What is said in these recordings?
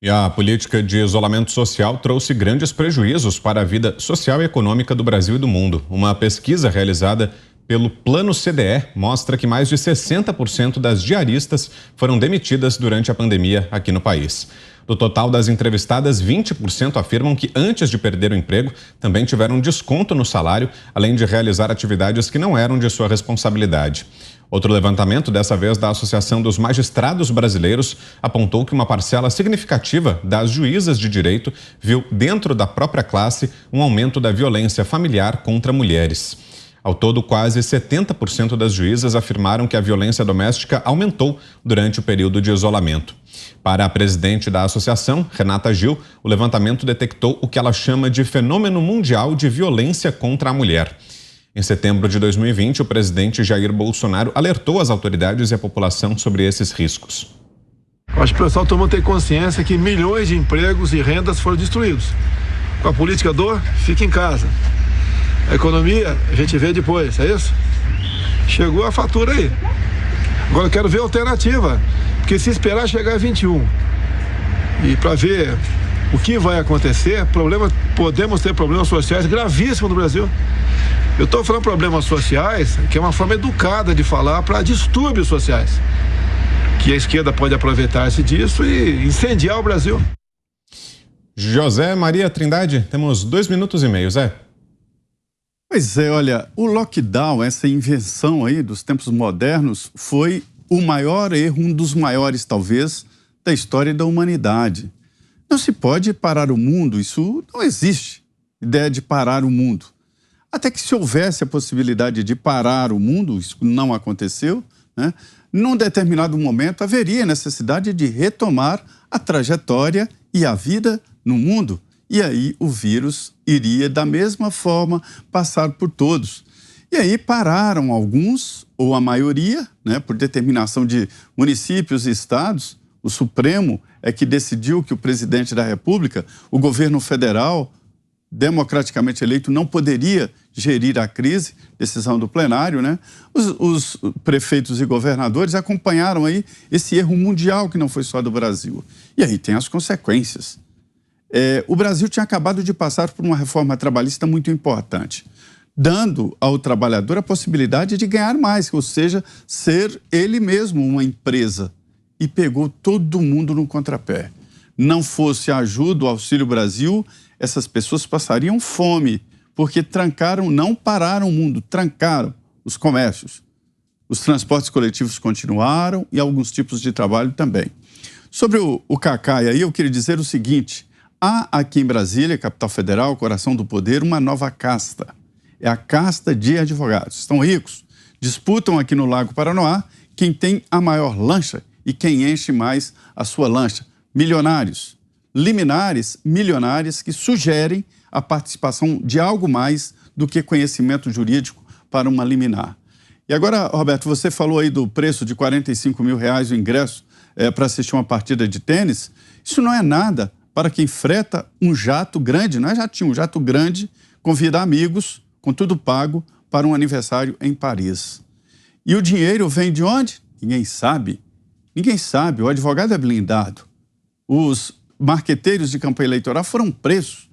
E a política de isolamento social trouxe grandes prejuízos para a vida social e econômica do Brasil e do mundo. Uma pesquisa realizada pelo Plano CDE mostra que mais de 60% das diaristas foram demitidas durante a pandemia aqui no país. Do total das entrevistadas, 20% afirmam que antes de perder o emprego também tiveram desconto no salário, além de realizar atividades que não eram de sua responsabilidade. Outro levantamento, dessa vez da Associação dos Magistrados Brasileiros, apontou que uma parcela significativa das juízas de direito viu dentro da própria classe um aumento da violência familiar contra mulheres. Ao todo, quase 70% das juízas afirmaram que a violência doméstica aumentou durante o período de isolamento. Para a presidente da associação, Renata Gil, o levantamento detectou o que ela chama de fenômeno mundial de violência contra a mulher. Em setembro de 2020, o presidente Jair Bolsonaro alertou as autoridades e a população sobre esses riscos. Acho que o pessoal todo mundo tem consciência que milhões de empregos e rendas foram destruídos. Com a política do fica em casa. A economia a gente vê depois, é isso? Chegou a fatura aí. Agora eu quero ver a alternativa, porque se esperar chegar a 21 e para ver o que vai acontecer, podemos ter problemas sociais gravíssimos no Brasil. Eu estou falando problemas sociais, que é uma forma educada de falar para distúrbios sociais, que a esquerda pode aproveitar-se disso e incendiar o Brasil. José Maria Trindade, temos 2 minutos e meio, Zé. Pois é, olha, o lockdown, essa invenção aí dos tempos modernos, foi o maior erro, um dos maiores talvez, da história da humanidade. Não se pode parar o mundo, isso não existe, ideia de parar o mundo. Até que se houvesse a possibilidade de parar o mundo, isso não aconteceu, né? Num determinado momento haveria necessidade de retomar a trajetória e a vida no mundo. E aí o vírus iria, da mesma forma, passar por todos. E aí pararam alguns, ou a maioria, né, por determinação de municípios e estados. O Supremo é que decidiu que o presidente da República, o governo federal, democraticamente eleito, não poderia gerir a crise, decisão do plenário, né? Os prefeitos e governadores acompanharam aí esse erro mundial que não foi só do Brasil. E aí tem as consequências. O Brasil tinha acabado de passar por uma reforma trabalhista muito importante, dando ao trabalhador a possibilidade de ganhar mais, ou seja, ser ele mesmo uma empresa. E pegou todo mundo no contrapé. Não fosse a ajuda, o Auxílio Brasil, essas pessoas passariam fome, porque trancaram, não pararam o mundo, trancaram os comércios. Os transportes coletivos continuaram e alguns tipos de trabalho também. Sobre o Cacai aí, eu queria dizer o seguinte: há aqui em Brasília, capital federal, coração do poder, uma nova casta. É a casta de advogados. Estão ricos, disputam aqui no Lago Paranoá quem tem a maior lancha e quem enche mais a sua lancha. Milionários, liminares milionárias que sugerem a participação de algo mais do que conhecimento jurídico para uma liminar. E agora, Roberto, você falou aí do preço de R$45 mil o ingresso para assistir uma partida de tênis. Isso não é nada para quem freta um jato grande, não é jatinho, um jato grande, convida amigos, com tudo pago, para um aniversário em Paris. E o dinheiro vem de onde? Ninguém sabe. Ninguém sabe, o advogado é blindado. Os marqueteiros de campanha eleitoral foram presos.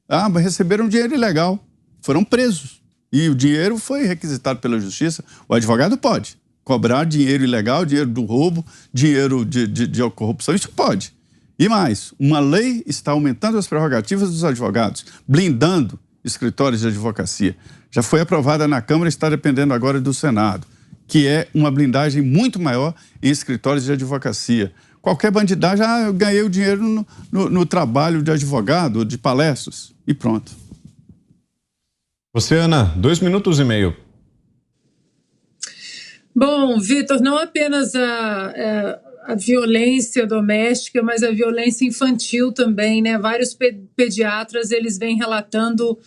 Mas receberam dinheiro ilegal, foram presos. E o dinheiro foi requisitado pela justiça. O advogado pode cobrar dinheiro ilegal, dinheiro do roubo, dinheiro de corrupção, isso pode. E mais, uma lei está aumentando as prerrogativas dos advogados, blindando escritórios de advocacia. Já foi aprovada na Câmara e está dependendo agora do Senado, que é uma blindagem muito maior em escritórios de advocacia. Qualquer bandidagem, eu ganhei o dinheiro no trabalho de advogado, de palestras, e pronto. Você, Ana, 2 minutos e meio. Bom, Vitor, não apenas a violência doméstica, mas a violência infantil também, né? Vários pediatras, eles vêm relatando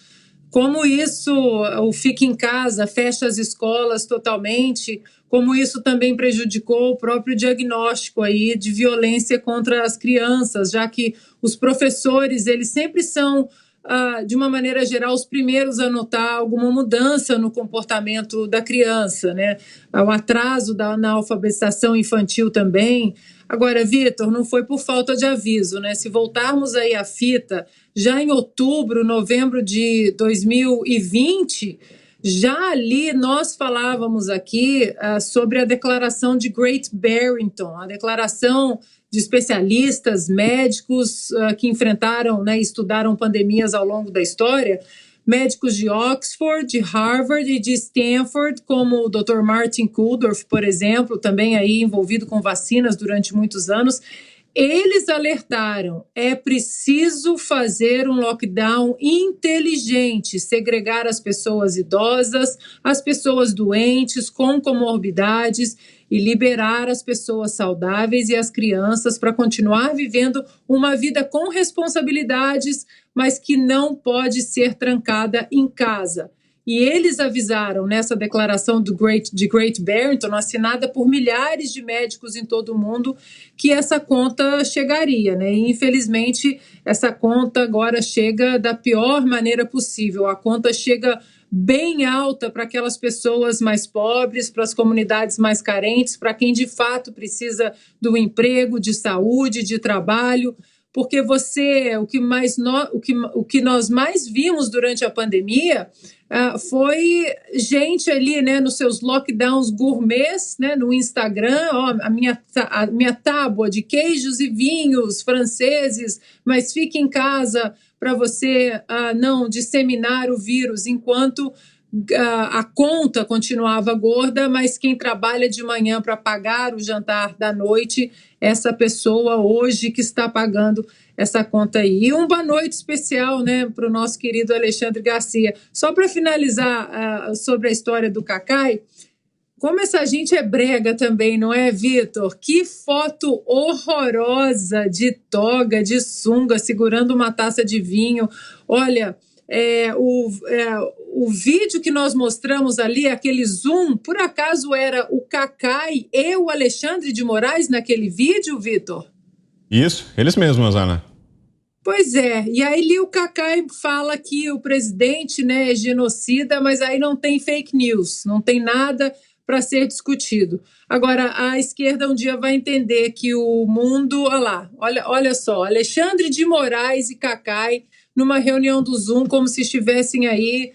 como isso, o fica em casa, fecha as escolas totalmente, como isso também prejudicou o próprio diagnóstico aí de violência contra as crianças, já que os professores, eles sempre são de uma maneira geral, os primeiros a notar alguma mudança no comportamento da criança, né? O atraso na alfabetização infantil também. Agora, Vitor, não foi por falta de aviso, né? Se voltarmos aí à fita, já em outubro, novembro de 2020, já ali nós falávamos aqui sobre a declaração de Great Barrington, a declaração de especialistas, médicos que enfrentaram, né, estudaram pandemias ao longo da história, médicos de Oxford, de Harvard e de Stanford, como o Dr. Martin Kulldorff, por exemplo, também aí envolvido com vacinas durante muitos anos. Eles alertaram, é preciso fazer um lockdown inteligente, segregar as pessoas idosas, as pessoas doentes, com comorbidades, e liberar as pessoas saudáveis e as crianças para continuar vivendo uma vida com responsabilidades, mas que não pode ser trancada em casa. E eles avisaram nessa declaração de Great Barrington, assinada por milhares de médicos em todo o mundo, que essa conta chegaria, né? E, infelizmente, essa conta agora chega da pior maneira possível. A conta chega bem alta para aquelas pessoas mais pobres, para as comunidades mais carentes, para quem de fato precisa do emprego, de saúde, de trabalho. Porque o que nós mais vimos durante a pandemia foi gente ali, né, nos seus lockdowns gourmets, né, no Instagram, a minha tábua de queijos e vinhos franceses, mas fique em casa para você não disseminar o vírus, enquanto a conta continuava gorda, mas quem trabalha de manhã para pagar o jantar da noite, essa pessoa hoje que está pagando essa conta aí. E uma noite especial, né, para o nosso querido Alexandre Garcia. Só para finalizar sobre a história do Cacai, como essa gente é brega também, não é, Vitor? Que foto horrorosa de toga, de sunga, segurando uma taça de vinho. Olha, o vídeo que nós mostramos ali, aquele zoom, por acaso era o Cacai e o Alexandre de Moraes naquele vídeo, Vitor? Isso, eles mesmos, Ana. Pois é, e aí o Cacai fala que o presidente, né, é genocida, mas aí não tem fake news, não tem nada para ser discutido. Agora, a esquerda um dia vai entender que o mundo... Olha só, Alexandre de Moraes e Cacai numa reunião do Zoom, como se estivessem aí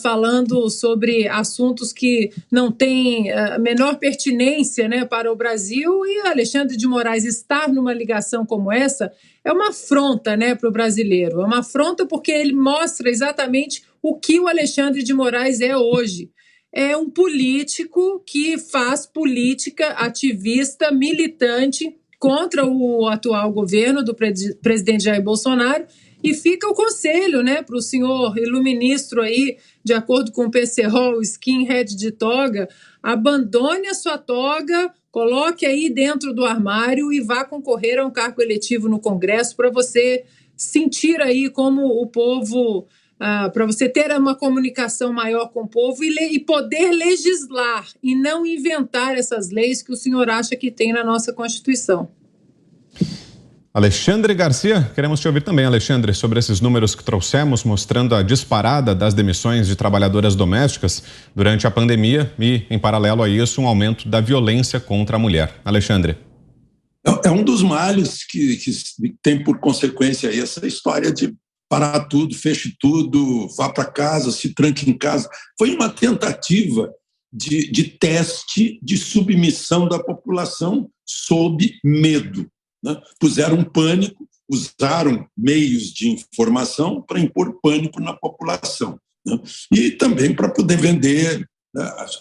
falando sobre assuntos que não têm a menor pertinência, né, para o Brasil, e Alexandre de Moraes estar numa ligação como essa é uma afronta, né, para o brasileiro. É uma afronta porque ele mostra exatamente o que o Alexandre de Moraes é hoje. É um político que faz política ativista, militante contra o atual governo do presidente Jair Bolsonaro. E fica o conselho, né, para o senhor iluministro aí, de acordo com o PCO, o skinhead de toga, abandone a sua toga, coloque aí dentro do armário e vá concorrer a um cargo eletivo no Congresso para você sentir aí como o povo, para você ter uma comunicação maior com o povo e poder legislar e não inventar essas leis que o senhor acha que tem na nossa Constituição. Alexandre Garcia, queremos te ouvir também, Alexandre, sobre esses números que trouxemos, mostrando a disparada das demissões de trabalhadoras domésticas durante a pandemia e, em paralelo a isso, um aumento da violência contra a mulher. Alexandre. É um dos males que tem por consequência essa história de parar tudo, feche tudo, vá para casa, se tranque em casa. Foi uma tentativa de teste de submissão da população sob medo. Né? Puseram pânico, usaram meios de informação para impor pânico na população, né? E também para poder vender, né, as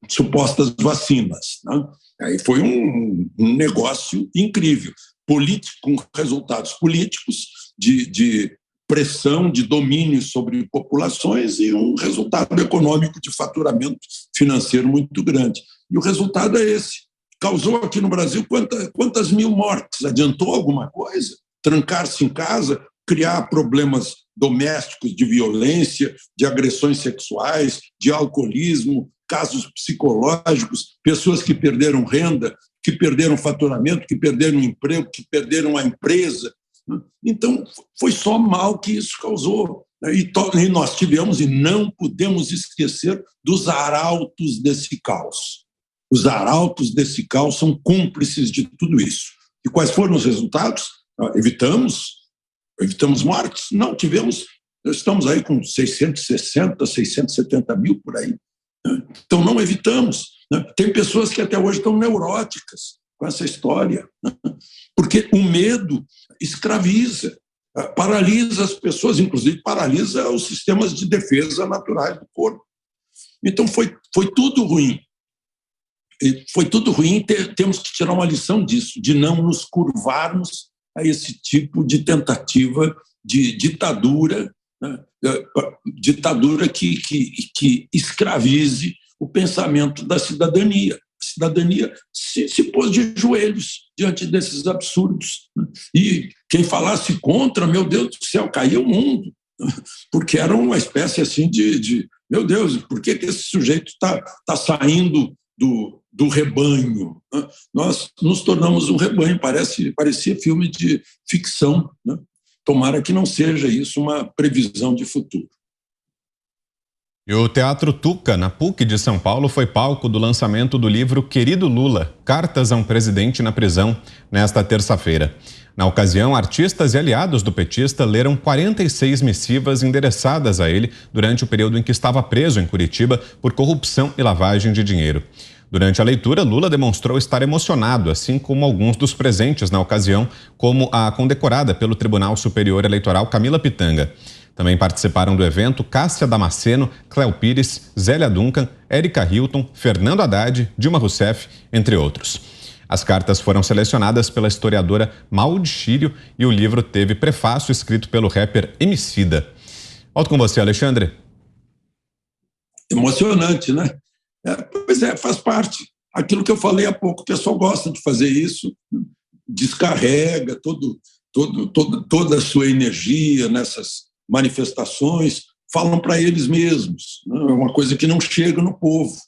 supostas vacinas, né? Aí foi um negócio incrível, político, com resultados políticos de pressão, de domínio sobre populações e um resultado econômico de faturamento financeiro muito grande. E o resultado é esse. Causou aqui no Brasil quantas mil mortes? Adiantou alguma coisa? Trancar-se em casa, criar problemas domésticos de violência, de agressões sexuais, de alcoolismo, casos psicológicos, pessoas que perderam renda, que perderam faturamento, que perderam emprego, que perderam a empresa. né? Então, foi só mal que isso causou. E nós tivemos, e não podemos esquecer, dos arautos desse caos. Os arautos desse caos são cúmplices de tudo isso. E quais foram os resultados? Evitamos mortes? Não, estamos aí com 660, 670 mil por aí. Então, não evitamos. Tem pessoas que até hoje estão neuróticas com essa história, porque o medo escraviza, paralisa as pessoas, inclusive paralisa os sistemas de defesa naturais do corpo. Então, foi tudo ruim. Foi tudo ruim, temos que tirar uma lição disso, de não nos curvarmos a esse tipo de tentativa de ditadura, né? Ditadura que escravize o pensamento da cidadania. A cidadania se pôs de joelhos diante desses absurdos, né? E quem falasse contra, meu Deus do céu, caía o mundo, porque era uma espécie assim de meu Deus, por que esse sujeito está saindo do rebanho? Nós nos tornamos um rebanho, parecia filme de ficção, né? Tomara que não seja isso uma previsão de futuro. E o Teatro Tuca, na PUC de São Paulo, foi palco do lançamento do livro Querido Lula, Cartas a um Presidente na Prisão, nesta terça-feira. Na ocasião, artistas e aliados do petista leram 46 missivas endereçadas a ele durante o período em que estava preso em Curitiba por corrupção e lavagem de dinheiro. Durante a leitura, Lula demonstrou estar emocionado, assim como alguns dos presentes na ocasião, como a condecorada pelo Tribunal Superior Eleitoral Camila Pitanga. Também participaram do evento Cássia Damasceno, Cléo Pires, Zélia Duncan, Érica Hilton, Fernando Haddad, Dilma Rousseff, entre outros. As cartas foram selecionadas pela historiadora Maud Chírio e o livro teve prefácio escrito pelo rapper Emicida. Volto com você, Alexandre. Emocionante, né? Pois é, faz parte. Aquilo que eu falei há pouco, o pessoal gosta de fazer isso, descarrega toda a sua energia nessas manifestações, falam para eles mesmos. É uma coisa que não chega no povo.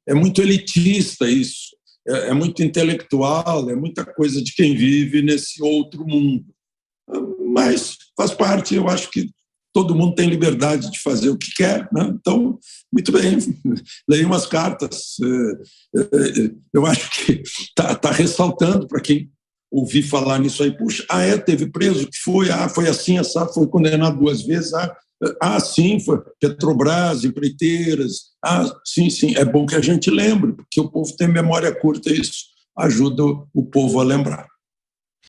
É muito elitista isso, é muito intelectual, é muita coisa de quem vive nesse outro mundo. Mas faz parte, eu acho que todo mundo tem liberdade de fazer o que quer, né? Então, muito bem, leia umas cartas. Eu acho que está ressaltando para quem ouvir falar nisso aí. Puxa, teve preso, que foi? Foi assim, assado, foi condenado 2 vezes. Sim, foi Petrobras, empreiteiras. Sim, é bom que a gente lembre, porque o povo tem memória curta e isso ajuda o povo a lembrar.